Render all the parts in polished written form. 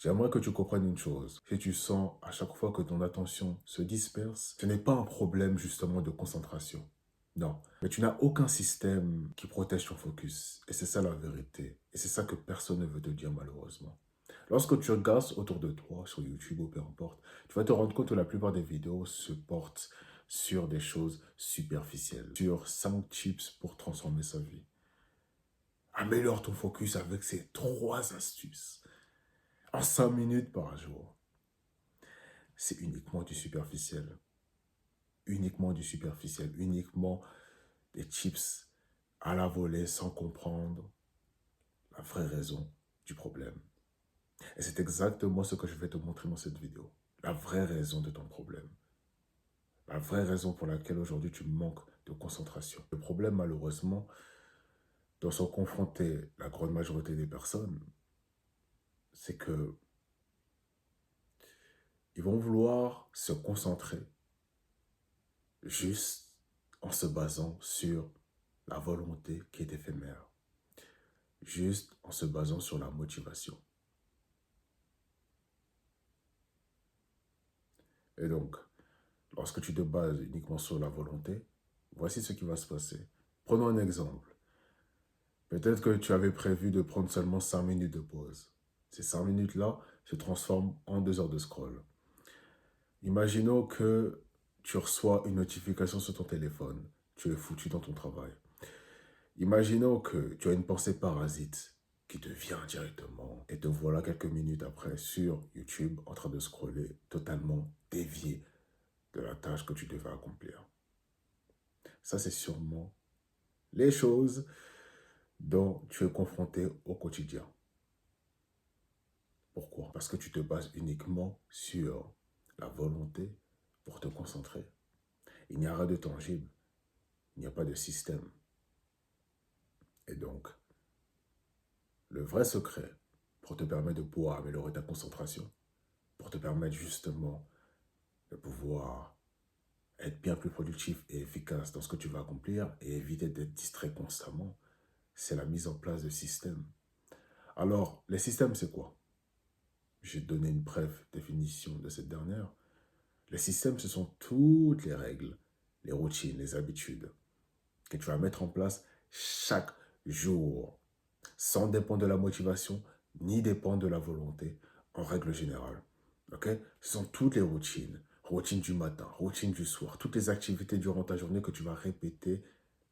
J'aimerais que tu comprennes une chose. Si tu sens à chaque fois que ton attention se disperse, ce n'est pas un problème justement de concentration. Non. Mais tu n'as aucun système qui protège ton focus. Et c'est ça la vérité. Et c'est ça que personne ne veut te dire malheureusement. Lorsque tu regardes autour de toi, sur YouTube ou peu importe, tu vas te rendre compte que la plupart des vidéos se portent sur des choses superficielles. Sur 5 tips pour transformer sa vie. Améliore ton focus avec ces 3 astuces. En 5 minutes par jour. C'est uniquement du superficiel. Uniquement du superficiel. Uniquement des chips à la volée sans comprendre la vraie raison du problème. Et c'est exactement ce que je vais te montrer dans cette vidéo. La vraie raison de ton problème. La vraie raison pour laquelle aujourd'hui tu manques de concentration. Le problème, malheureusement, dont sont confrontées la grande majorité des personnes, c'est que ils vont vouloir se concentrer juste en se basant sur la volonté qui est éphémère, juste en se basant sur la motivation. Et donc, lorsque tu te bases uniquement sur la volonté, voici ce qui va se passer. Prenons un exemple. Peut-être que tu avais prévu de prendre seulement 5 minutes de pause. Ces 5 minutes-là se transforment en 2 heures de scroll. Imaginons que tu reçois une notification sur ton téléphone. Tu es foutu dans ton travail. Imaginons que tu as une pensée parasite qui te vient directement et te voilà quelques minutes après sur YouTube en train de scroller totalement dévié de la tâche que tu devais accomplir. Ça, c'est sûrement les choses dont tu es confronté au quotidien. Pourquoi? Parce que tu te bases uniquement sur la volonté pour te concentrer. Il n'y a rien de tangible. Il n'y a pas de système. Et donc, le vrai secret pour te permettre de pouvoir améliorer ta concentration, pour te permettre justement de pouvoir être bien plus productif et efficace dans ce que tu vas accomplir et éviter d'être distrait constamment, c'est la mise en place de systèmes. Alors, les systèmes, c'est quoi? J'ai donné une brève définition de cette dernière. Les systèmes, ce sont toutes les règles, les routines, les habitudes que tu vas mettre en place chaque jour, sans dépendre de la motivation, ni dépendre de la volonté, en règle générale. Ok? Ce sont toutes les routines. Routine du matin, routine du soir, toutes les activités durant ta journée que tu vas répéter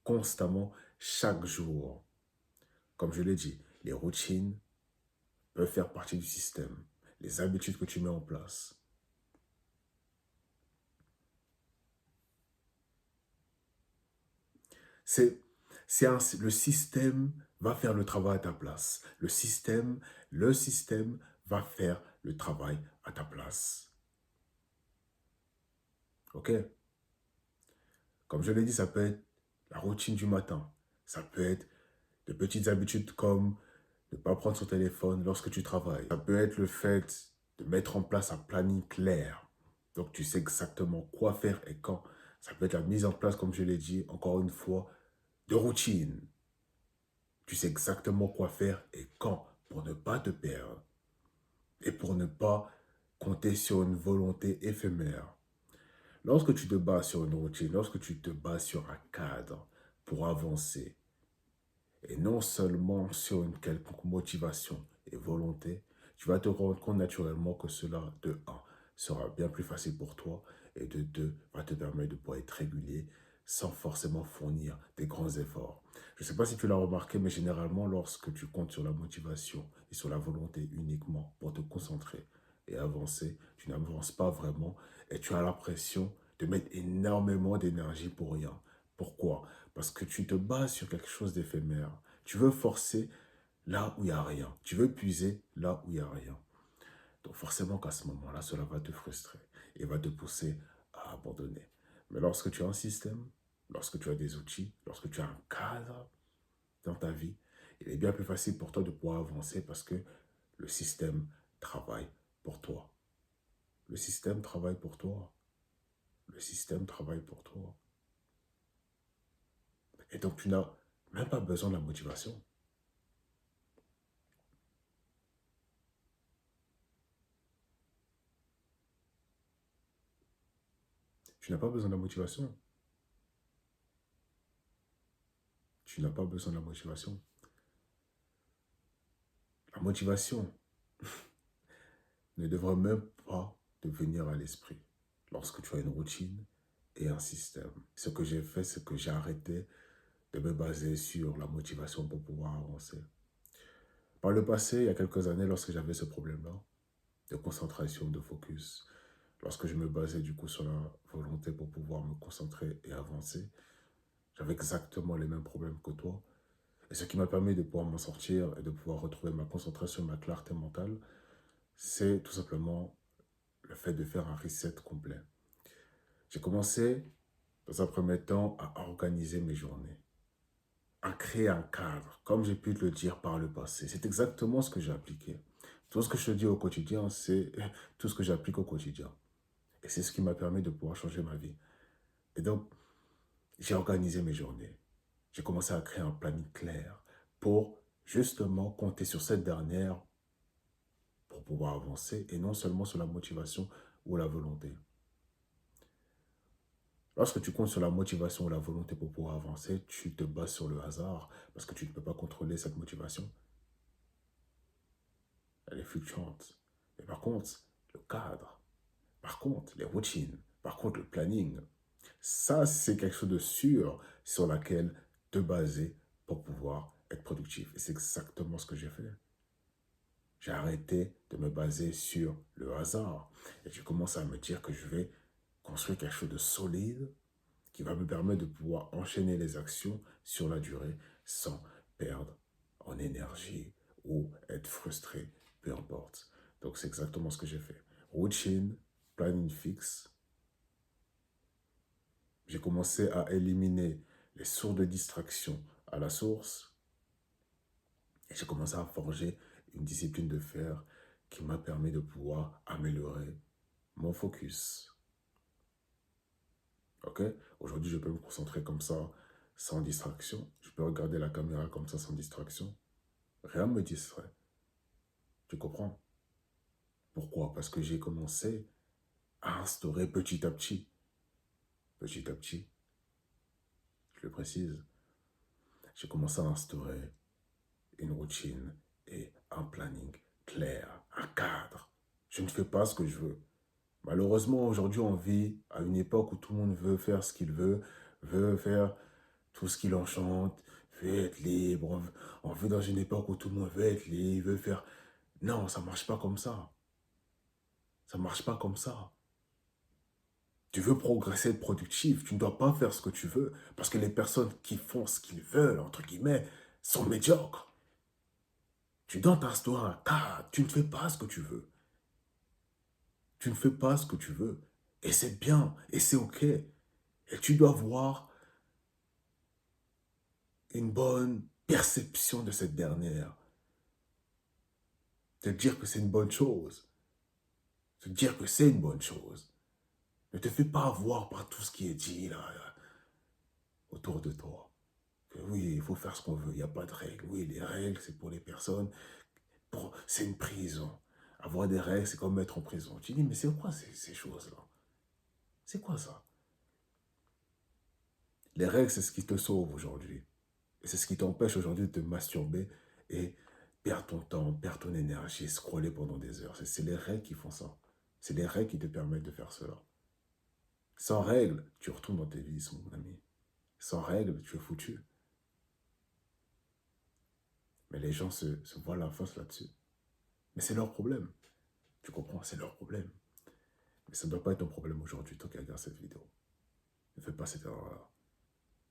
constamment chaque jour. Comme je l'ai dit, les routines peuvent faire partie du système. Les habitudes que tu mets en place. C'est, le système va faire le travail à ta place. Le système va faire le travail à ta place. Ok? Comme je l'ai dit, ça peut être la routine du matin. Ça peut être de petites habitudes comme ne pas prendre son téléphone lorsque tu travailles. Ça peut être le fait de mettre en place un planning clair. Donc, tu sais exactement quoi faire et quand. Ça peut être la mise en place, comme je l'ai dit, encore une fois, de routine. Tu sais exactement quoi faire et quand pour ne pas te perdre et pour ne pas compter sur une volonté éphémère. Lorsque tu te bases sur une routine, lorsque tu te bases sur un cadre pour avancer et non seulement sur une quelconque motivation et volonté, tu vas te rendre compte naturellement que cela, de un, sera bien plus facile pour toi et de deux, va te permettre de pouvoir être régulier sans forcément fournir des grands efforts. Je ne sais pas si tu l'as remarqué, mais généralement, lorsque tu comptes sur la motivation et sur la volonté uniquement pour te concentrer et avancer, tu n'avances pas vraiment et tu as l'impression de mettre énormément d'énergie pour rien. Pourquoi? Parce que tu te bases sur quelque chose d'éphémère. Tu veux forcer là où il n'y a rien. Tu veux puiser là où il n'y a rien. Donc forcément qu'à ce moment-là, cela va te frustrer et va te pousser à abandonner. Mais lorsque tu as un système, lorsque tu as des outils, lorsque tu as un cadre dans ta vie, il est bien plus facile pour toi de pouvoir avancer parce que le système travaille pour toi. Le système travaille pour toi. Le système travaille pour toi. Et donc, tu n'as même pas besoin de la motivation. Tu n'as pas besoin de la motivation. Tu n'as pas besoin de la motivation. La motivation ne devrait même pas te venir à l'esprit lorsque tu as une routine et un système. Ce que j'ai fait, c'est que j'ai arrêté de me baser sur la motivation pour pouvoir avancer. Par le passé, il y a quelques années, lorsque j'avais ce problème-là, de concentration, de focus, lorsque je me basais du coup sur la volonté pour pouvoir me concentrer et avancer, j'avais exactement les mêmes problèmes que toi. Et ce qui m'a permis de pouvoir m'en sortir et de pouvoir retrouver ma concentration, ma clarté mentale, c'est tout simplement le fait de faire un reset complet. J'ai commencé, dans un premier temps, à organiser mes journées, à créer un cadre, comme j'ai pu te le dire par le passé. C'est exactement ce que j'ai appliqué. Tout ce que je te dis au quotidien, c'est tout ce que j'applique au quotidien. Et c'est ce qui m'a permis de pouvoir changer ma vie. Et donc, j'ai organisé mes journées. J'ai commencé à créer un planning clair pour justement compter sur cette dernière pour pouvoir avancer et non seulement sur la motivation ou la volonté. Lorsque tu comptes sur la motivation ou la volonté pour pouvoir avancer, tu te bases sur le hasard parce que tu ne peux pas contrôler cette motivation. Elle est fluctuante. Mais par contre, le cadre, par contre, les routines, par contre, le planning, ça, c'est quelque chose de sûr sur laquelle te baser pour pouvoir être productif. Et c'est exactement ce que j'ai fait. J'ai arrêté de me baser sur le hasard. Et j'ai commencé à me dire que je vais construire quelque chose de solide qui va me permettre de pouvoir enchaîner les actions sur la durée sans perdre en énergie ou être frustré, peu importe. Donc c'est exactement ce que j'ai fait. Routine, planning fixe. J'ai commencé à éliminer les sources de distraction à la source et j'ai commencé à forger une discipline de fer qui m'a permis de pouvoir améliorer mon focus. Ok? Aujourd'hui, je peux me concentrer comme ça, sans distraction. Je peux regarder la caméra comme ça, sans distraction. Rien ne me distrait. Tu comprends? Pourquoi? Parce que j'ai commencé à instaurer petit à petit, je le précise, j'ai commencé à instaurer une routine et un planning clair, un cadre. Je ne fais pas ce que je veux. Malheureusement, aujourd'hui, on vit à une époque où tout le monde veut faire ce qu'il veut faire tout ce qui l'enchante, veut être libre. On vit dans une époque où tout le monde veut être libre, veut faire... Non, ça ne marche pas comme ça. Ça ne marche pas comme ça. Tu veux progresser, être productif, tu ne dois pas faire ce que tu veux. Parce que les personnes qui font ce qu'ils veulent, entre guillemets, sont médiocres. Tu dois t'instaurer un cadre. Tu ne fais pas ce que tu veux. Tu ne fais pas ce que tu veux. Et c'est bien. Et c'est OK. Et tu dois avoir une bonne perception de cette dernière. Te dire que c'est une bonne chose. Te dire que c'est une bonne chose. Ne te fais pas avoir par tout ce qui est dit là, autour de toi. Que oui, il faut faire ce qu'on veut, il n'y a pas de règles. Oui, les règles, c'est pour les personnes. C'est une prison. Avoir des règles, c'est comme être en prison. Tu dis, mais c'est quoi ces choses-là? C'est quoi ça? Les règles, c'est ce qui te sauve aujourd'hui. Et c'est ce qui t'empêche aujourd'hui de te masturber et perdre ton temps, perdre ton énergie, scroller pendant des heures. C'est les règles qui font ça. C'est les règles qui te permettent de faire cela. Sans règles, tu retournes dans tes vices, mon ami. Sans règles, tu es foutu. Mais les gens se voient la face là-dessus. Mais c'est leur problème. Tu comprends? C'est leur problème. Mais ça ne doit pas être ton problème aujourd'hui, toi qui regardes cette vidéo. Ne fais pas cette erreur-là.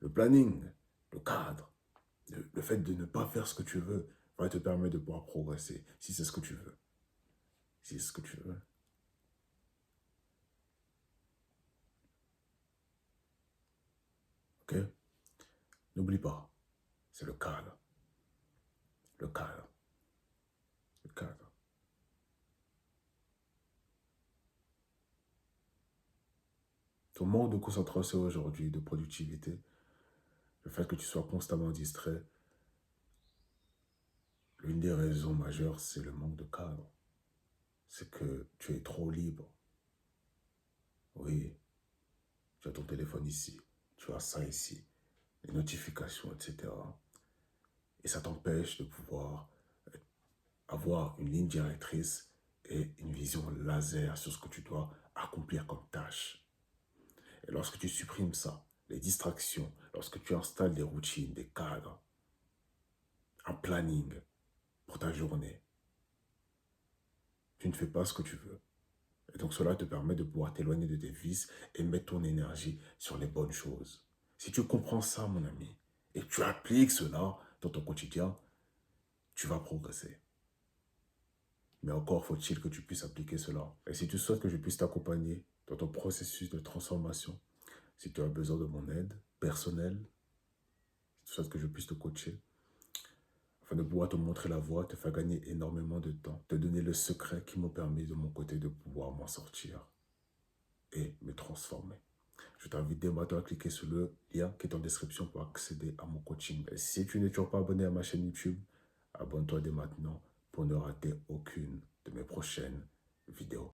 Le planning, le cadre, le fait de ne pas faire ce que tu veux va te permettre de pouvoir progresser, si c'est ce que tu veux. Si c'est ce que tu veux. Ok? N'oublie pas, c'est le cadre. Le cadre. Le cadre. Ton manque de concentration aujourd'hui, de productivité, le fait que tu sois constamment distrait, l'une des raisons majeures, c'est le manque de cadre. C'est que tu es trop libre. Oui, Tu as ton téléphone ici, tu as ça ici, les notifications, etc. Et ça t'empêche de pouvoir avoir une ligne directrice et une vision laser sur ce que tu dois accomplir comme tâche. Et lorsque tu supprimes ça, les distractions, lorsque tu installes des routines, des cadres, un planning pour ta journée, tu ne fais pas ce que tu veux. Et donc cela te permet de pouvoir t'éloigner de tes vices et mettre ton énergie sur les bonnes choses. Si tu comprends ça, mon ami, et que tu appliques cela dans ton quotidien, tu vas progresser. Mais encore faut-il que tu puisses appliquer cela. Et si tu souhaites que je puisse t'accompagner dans ton processus de transformation, si tu as besoin de mon aide personnelle, si tu souhaites que je puisse te coacher, afin de pouvoir te montrer la voie, te faire gagner énormément de temps, te donner le secret qui m'a permis de mon côté de pouvoir m'en sortir et me transformer. Je t'invite dès maintenant à cliquer sur le lien qui est en description pour accéder à mon coaching. Et si tu n'es toujours pas abonné à ma chaîne YouTube, abonne-toi dès maintenant pour ne rater aucune de mes prochaines vidéos.